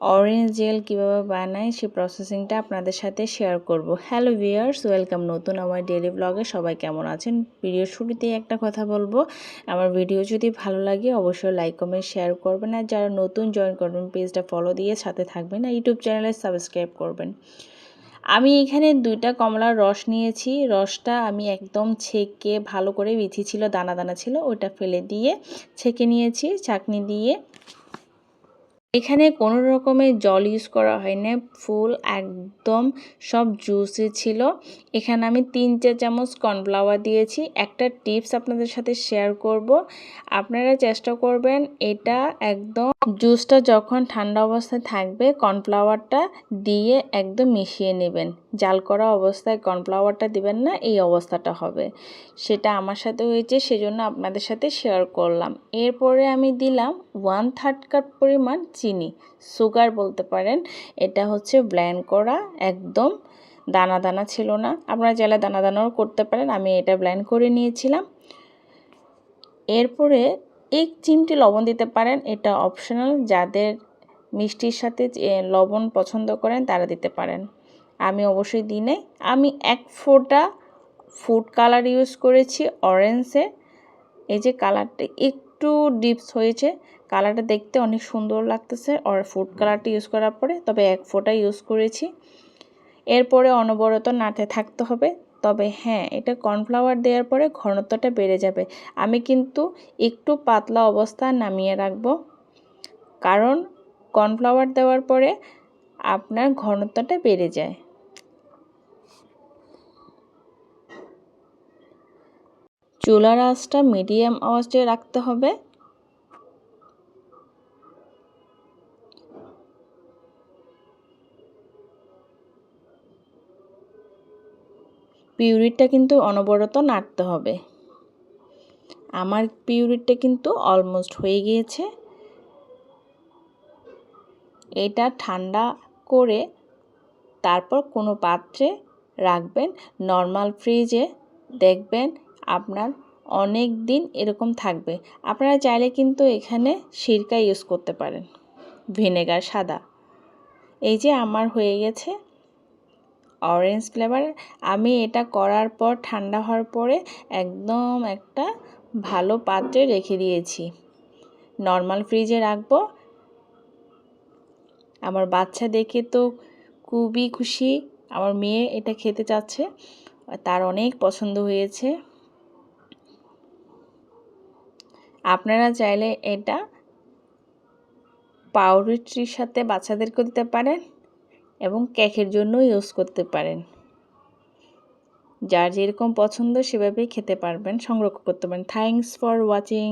Orange jail কীভাবে বানাই সেই প্রসেসিংটা আপনাদের সাথে শেয়ার করব। হ্যালো ভিউয়ার্স, ওয়েলকাম নতুন আমার ডেইলি ব্লগে। সবাই কেমন আছেন? ভিডিওর শুরুতেই একটা কথা বলবো, আমার ভিডিও যদি ভালো লাগে অবশ্যই লাইক কমেন্ট শেয়ার করবেন, আর যারা নতুন জয়েন করবেন পেজটা ফলো দিয়ে সাথে থাকবেন, আর ইউটিউব চ্যানেলে সাবস্ক্রাইব করবেন। আমি এখানে 2টা কমলার রস নিয়েছি। রসটা আমি একদম ছেঁকে ভালো করে বিচি ছিল, দানা দানা ছিল, ওটা ফেলে দিয়ে ছেঁকে নিয়েছি ছাঁকনি দিয়ে। এখানে কোনো রকমের জল ইউজ করা হয়নি, ফুল একদম সব জুসি ছিল। এখানে আমি 3-4 চামচ কর্নফ্লাওয়ার দিয়েছি। একটা টিপস আপনাদের সাথে শেয়ার করব, আপনারা চেষ্টা করবেন এটা একদম জুসটা যখন ঠান্ডা অবস্থায় থাকবে কর্নফ্লাওয়ারটা দিয়ে একদম মিশিয়ে নেবেন। জাল করা অবস্থায় কর্নফ্লাওয়ারটা দিবেন না, এই অবস্থাটা হবে। সেটা আমার সাথে হয়েছে, সেজন্য আপনাদের সাথে শেয়ার করলাম। এরপরে আমি দিলাম 1/3 কাপ পরিমাণ চিনি, সুগার বলতে পারেন। এটা হচ্ছে ব্লেন্ড করা, একদম দানা দানা ছিল না। আপনারা চাইলে দানা দানাও করতে পারেন, আমি এটা ব্লেন্ড করে নিয়েছিলাম। এরপরে 1 চিমটি লবণ দিতে পারেন, এটা অপশনাল। যাদের মিষ্টির সাথে লবণ পছন্দ করেন তারা দিতে পারেন, আমি অবশ্যই দিই নাই। আমি 1 ফোঁটা ফুড কালার ইউজ করেছি অরেঞ্জে। এই যে কালারটা একটু ডিপস হয়েছে, কালারটা দেখতে অনেক সুন্দর লাগতেছে আর ফুড কালারটা ইউজ করার পরে, তবে 1 ফোঁটা ইউজ করেছি। এরপরে অনবরত নাড়তে থাকতে হবে। তবে হ্যাঁ, এটা কর্নফ্লাওয়ার দেওয়ার পরে ঘনত্বটা বেড়ে যাবে। আমি কিন্তু একটু পাতলা অবস্থায় নামিয়ে রাখব, কারণ কর্নফ্লাওয়ার দেওয়ার পরে আপনার ঘনত্বটা বেড়ে যায়। চুলার আঁচটা মিডিয়াম আঁচে রাখতে হবে। পিউরিটা কিন্তু অনবরত নাড়তে হবে। আমার পিউরিটা কিন্তু অলমোস্ট হয়ে গিয়েছে। এটা ঠান্ডা করে তারপর কোনো পাত্রে রাখবেন, নর্মাল ফ্রিজে। দেখবেন আপনার অনেক দিন এরকম থাকবে। আপনারা চাইলে কিন্তু এখানে সিরকা ইউজ করতে পারেন, ভিনেগার সাদা। এই যে আমার হয়ে গেছে অরেঞ্জ ফ্লেভার। আমি এটা করার পর ঠান্ডা হওয়ার পরে একদম একটা ভালো পাত্রে রেখে দিয়েছি, নর্মাল ফ্রিজে রাখবো। আমার বাচ্চা দেখে তো খুবই খুশি, আমার মেয়ে এটা খেতে চাচ্ছে, তার অনেক পছন্দ হয়েছে। আপনারা চাইলে এটা পাউরুটির সাথে বাচ্চাদেরকে দিতে পারেন এবং কেকের জন্য ইউজ করতে পারেন। যার যেরকম পছন্দ সেভাবেই খেতে পারবেন, সংরক্ষণ করতে পারেন। Thanks for watching.